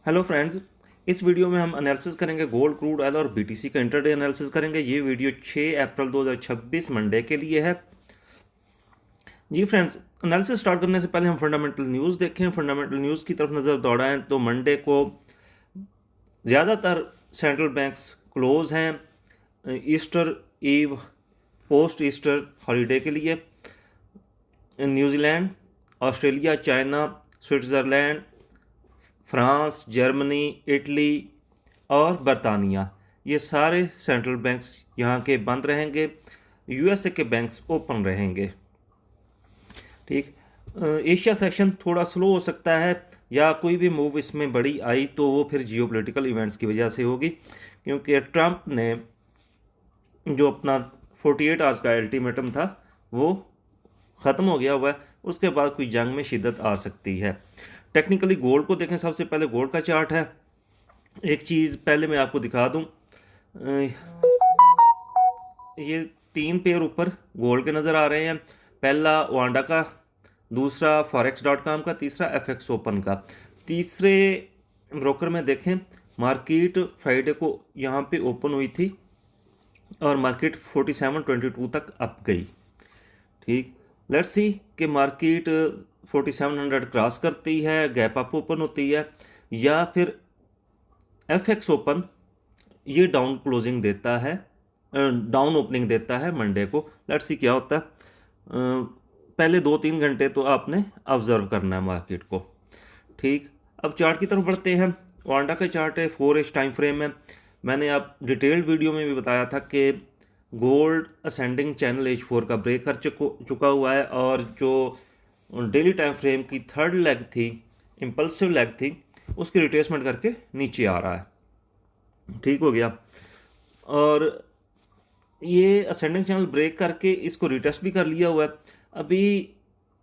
Hello friends, इस video में हम एनालिसिस करेंगे गोल्ड, क्रूड ऑयल और बीटीसी का इंटरडे एनालिसिस करेंगे। ये वीडियो 6 अप्रैल 2026 मंडे के लिए है। जी फ्रेंड्स, एनालिसिस स्टार्ट करने से पहले हम फंडामेंटल न्यूज़ देखें। फंडामेंटल न्यूज़ की तरफ नज़र दौड़ाएं तो मंडे को ज़्यादातर सेंट्रल बैंक्स क्लोज हैं Easter eve post Easter holiday के लिए। New Zealand, Australia, China, Switzerland, France, Germany, Italy और बरतानिया, ये सारे सेंट्रल बैंक्स यहाँ के बंद रहेंगे। यूएसए के बैंक्स ओपन रहेंगे। ठीक। एशिया सेक्शन थोड़ा स्लो हो सकता है या कोई भी मूव इसमें बड़ी आई तो वो फिर जियोपॉलिटिकल इवेंट्स की वजह से होगी, क्योंकि ट्रंप ने जो अपना 48 आवर्स का अल्टीमेटम था वो ख़त्म हो गया हुआ है। उसके बाद कोई जंग में शिद्दत आ सकती है। टेक्निकली गोल्ड को देखें। सबसे पहले गोल्ड का चार्ट है। एक चीज़ पहले मैं आपको दिखा दूं, ये 3 पेयर ऊपर गोल्ड के नज़र आ रहे हैं। पहला वांडा का, दूसरा forex.com का, तीसरा FX ओपन का। तीसरे ब्रोकर में देखें, मार्केट फ्राइडे को यहाँ पे ओपन हुई थी और मार्केट 4722 तक अप गई। ठीक। लेट्स सी कि मार्केट 4700 क्रॉस करती है, गैप अप ओपन होती है, या फिर FX ओपन ये डाउन क्लोजिंग देता है, डाउन ओपनिंग देता है मंडे को। लेट्स सी क्या होता है। पहले 2-3 घंटे तो आपने ऑब्जर्व करना है मार्केट को। ठीक। अब चार्ट की तरफ बढ़ते हैं। वांडा का चार्ट है, 4H टाइम फ्रेम है। मैंने आप डिटेल्ड वीडियो में भी बताया था कि गोल्ड असेंडिंग चैनल H4 का ब्रेक कर चुका हुआ है और जो डेली टाइम फ्रेम की थर्ड लेग थी, इम्पल्सिव लेग थी, उसकी रिट्रेसमेंट करके नीचे आ रहा है। ठीक हो गया। और ये असेंडिंग चैनल ब्रेक करके इसको रिटेस्ट भी कर लिया हुआ है। अभी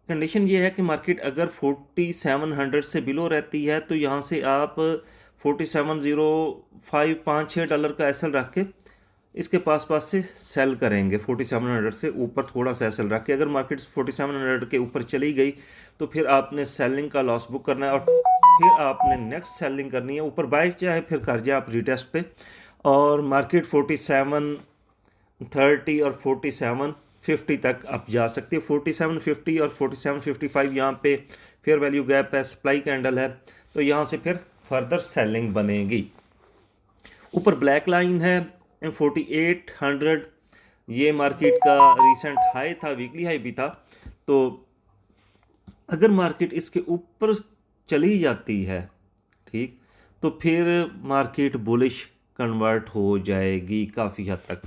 कंडीशन ये है कि मार्केट अगर 4700 से बिलो रहती है तो यहाँ से आप 470556 डॉलर का एसएल रख के इसके पास से सेल करेंगे। 4700 से ऊपर थोड़ा सा एसएल रख के अगर मार्केट 4700 के ऊपर चली गई तो फिर आपने सेलिंग का लॉस बुक करना है और फिर आपने नेक्स्ट सेलिंग करनी है। ऊपर बाय चाहे फिर कर जाए आप रिटेस्ट पे, और मार्केट 4730 और 4750 तक आप जा सकते हैं। 4750 और 4755 यहाँ पे फेयर वैल्यू गैप है, सप्लाई कैंडल है, तो यहाँ से फिर फर्दर सेलिंग बनेगी। ऊपर ब्लैक लाइन है 4800, ये मार्केट का रीसेंट हाई था, वीकली हाई भी था। तो अगर मार्केट इसके ऊपर चली जाती है, ठीक, तो फिर मार्केट बुलिश कन्वर्ट हो जाएगी काफ़ी हद तक।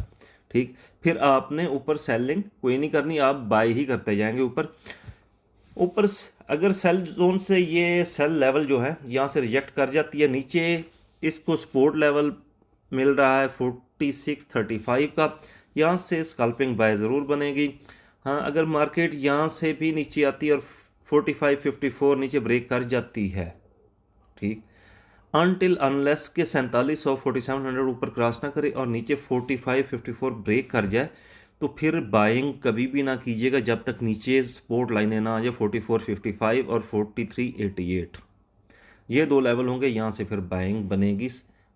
ठीक। फिर आपने ऊपर सेलिंग कोई नहीं करनी, आप बाय ही करते जाएंगे। ऊपर अगर सेल जोन से ये सेल लेवल जो है यहाँ से रिजेक्ट कर जाती है, नीचे इसको सपोर्ट लेवल मिल रहा है 4635 का, यहाँ से स्कल्पिंग बाय ज़रूर बनेगी। हाँ, अगर मार्केट यहाँ से भी नीचे आती है और 4554 नीचे ब्रेक कर जाती है, ठीक, अनटिल अनलेस के 4700 4700 ऊपर क्रॉस ना करे और नीचे 4554 ब्रेक कर जाए तो फिर बाइंग कभी भी ना कीजिएगा जब तक नीचे सपोर्ट लाइनें ना आ जाए 4455 और 4388। ये 2 लेवल होंगे, यहाँ से फिर बाइंग बनेगी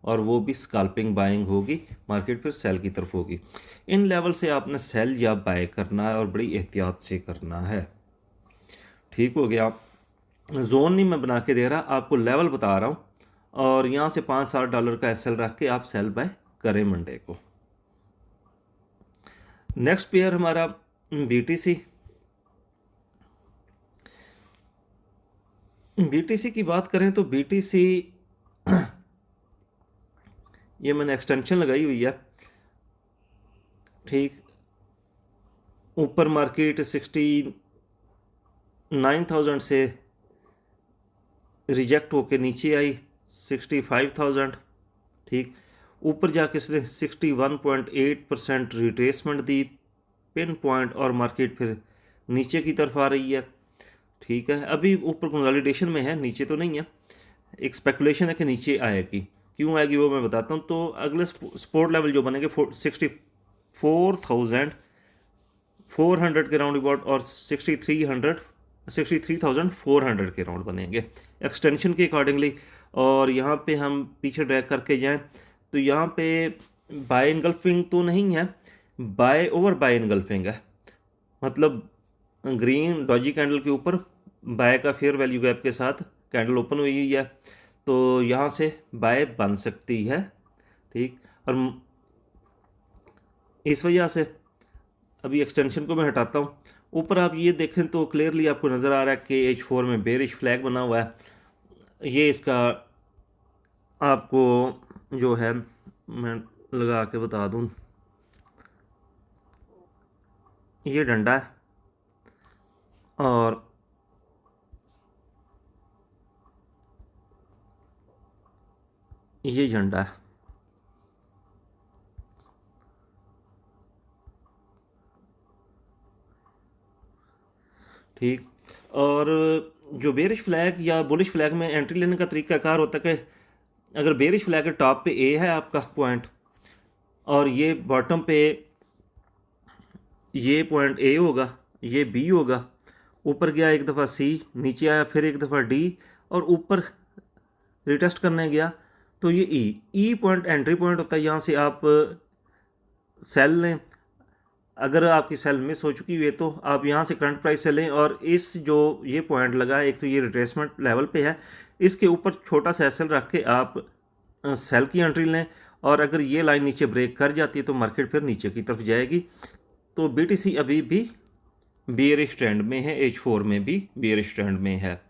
और वो भी स्कैल्पिंग बाइंग होगी, मार्केट फिर सेल की तरफ होगी। इन लेवल से आपने सेल या बाय करना है और बड़ी एहतियात से करना है। ठीक हो गया। जोन नहीं मैं बना के दे रहा, आपको लेवल बता रहा हूँ, और यहाँ से 5-7 डॉलर का एसएल रख के आप सेल बाय करें मंडे को। नेक्स्ट पेयर हमारा बीटीसी। बीटीसी की बात करें तो बीटीसी ये मैंने एक्सटेंशन लगाई हुई है। ठीक। ऊपर मार्केट 69,000 से रिजेक्ट होके नीचे आई 65,000। ठीक। ऊपर जाके इसने 61.8% रिट्रेसमेंट दी, पिन पॉइंट, और मार्केट फिर नीचे की तरफ आ रही है। ठीक है, अभी ऊपर कंसोलिडेशन में है, नीचे तो नहीं है। एक स्पेकुलेशन है कि नीचे आएगी, क्यों आएगी वो मैं बताता हूँ। तो अगले सपोर्ट लेवल जो बनेंगे 64,400 के राउंड अबाउट और 63,400 के राउंड बनेंगे एक्सटेंशन के अकॉर्डिंगली। और यहाँ पे हम पीछे ड्रैग करके जाएं तो यहाँ पे बाय इनगल्फिंग तो नहीं है, बाय ओवर बाय इनगल्फिंग है। मतलब ग्रीन डॉजी कैंडल के ऊपर बाय का फेयर वैल्यू गैप के साथ कैंडल ओपन हुई है, तो यहाँ से बाय बन सकती है। ठीक, और इस वजह से अभी एक्सटेंशन को मैं हटाता हूँ। ऊपर आप ये देखें तो क्लियरली आपको नज़र आ रहा है कि H4 में बेरिश फ्लैग बना हुआ है। ये इसका आपको जो है मैं लगा के बता दूँ, ये डंडा है और ये झंडा है। ठीक, और जो बेरिश फ्लैग या बुलिश फ्लैग में एंट्री लेने का तरीकाकार होता है कि अगर बेरिश फ्लैग के टॉप पे ए है आपका पॉइंट और ये बॉटम पे ये पॉइंट ए होगा, ये बी होगा, ऊपर गया एक दफ़ा सी, नीचे आया फिर एक दफ़ा डी और ऊपर रिटेस्ट करने गया तो ये ई पॉइंट एंट्री पॉइंट होता है। यहाँ से आप सेल लें, अगर आपकी सेल मिस हो चुकी हुई है तो आप यहाँ से करंट प्राइस से लें और इस जो ये पॉइंट लगा है, एक तो ये रिट्रेसमेंट लेवल पे है, इसके ऊपर छोटा सा एसएल रख के आप सेल की एंट्री लें और अगर ये लाइन नीचे ब्रेक कर जाती है तो मार्केट फिर नीचे की तरफ जाएगी। तो बीटीसी अभी भी बेयरिश ट्रेंड में है, H4 में भी बेयरिश ट्रेंड में है।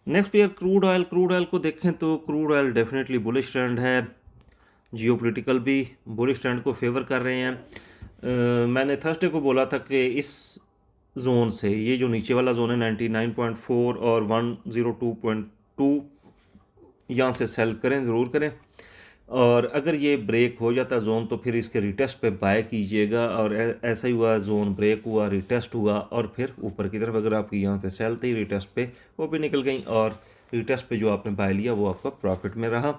Next pair crude oil. Crude oil को देखें तो crude oil definitely bullish trend है, जियोपॉलिटिकल भी बुलिश ट्रेंड को फेवर कर रहे हैं। मैंने थर्सडे को बोला था कि इस जोन से, ये जो नीचे वाला जोन है 99.4 और 102.2, यहाँ से सेल करें, ज़रूर करें। और अगर ये ब्रेक हो जाता है जोन तो फिर इसके रिटेस्ट पे बाय कीजिएगा। और ऐसा ही हुआ, जोन ब्रेक हुआ, रिटेस्ट हुआ और फिर ऊपर की तरफ अगर आपकी यहाँ पे सेल थी, रिटेस्ट पे वो भी निकल गई और रिटेस्ट पे जो आपने बाय लिया वो आपका प्रॉफिट में रहा।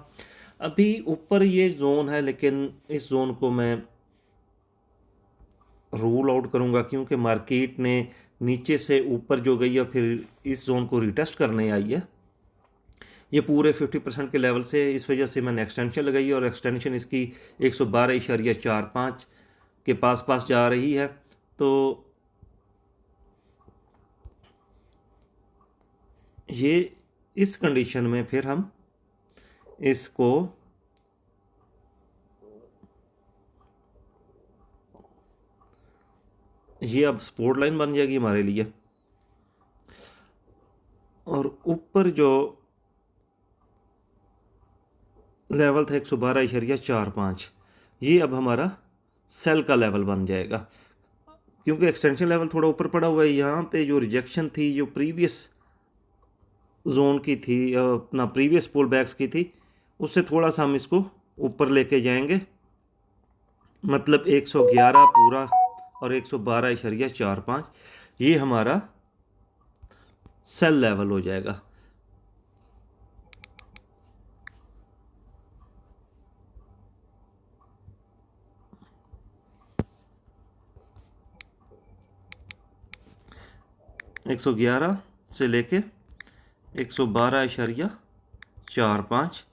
अभी ऊपर ये जोन है लेकिन इस जोन को मैं रूल आउट करूँगा क्योंकि मार्केट ने नीचे से ऊपर जो गई है फिर इस जोन को रिटेस्ट करने आई है, ये पूरे 50% के लेवल से। इस वजह से मैंने एक्सटेंशन लगाई और एक्सटेंशन इसकी 112.45 के पास जा रही है। तो ये इस कंडीशन में फिर हम इसको ये अब सपोर्ट लाइन बन जाएगी हमारे लिए और ऊपर जो लेवल था 112.45, ये अब हमारा सेल का लेवल बन जाएगा क्योंकि एक्सटेंशन लेवल थोड़ा ऊपर पड़ा हुआ है। यहाँ पे जो रिजेक्शन थी, जो प्रीवियस जोन की थी, अपना प्रीवियस पुल बैक्स की थी, उससे थोड़ा सा हम इसको ऊपर लेके जाएंगे, मतलब 111 पूरा और 112.45 ये हमारा सेल लेवल हो जाएगा। एक 111 से लेके 112.45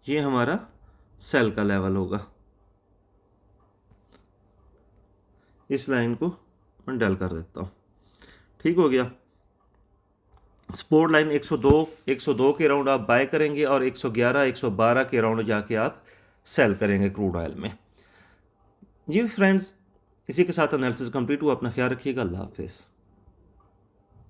ये हमारा सेल का लेवल होगा। इस लाइन को मैं डल कर देता हूँ, ठीक हो गया। सपोर्ट लाइन 102 के राउंड आप बाय करेंगे और 111 112 के राउंड जाके आप सेल करेंगे क्रूड ऑयल में। जी फ्रेंड्स, इसी के साथ एनालिसिस कंप्लीट हुआ। अपना ख्याल रखिएगा। अल्लाह हाफिज़।